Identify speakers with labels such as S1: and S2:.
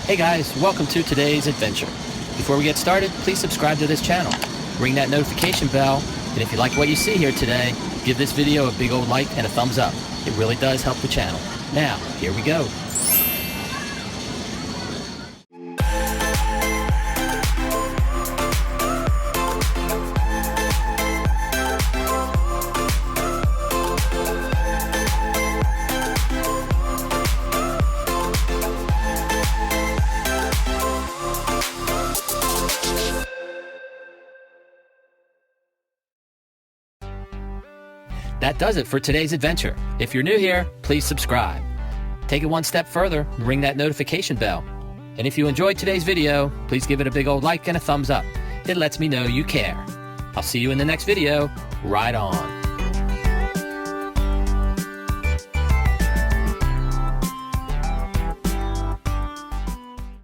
S1: Hey guys, welcome to today's adventure. Before we get started, please subscribe to this channel. Ring that notification bell, and if you like what you see here today, give this video a big old like and a thumbs up. It really does help the channel. Now, here we go. That does it for today's adventure. If you're new here, please subscribe. Take it one step further and ring that notification bell. And if you enjoyed today's video, please give it a big old like and a thumbs up. It lets me know you care. I'll see you in the next video. Ride on.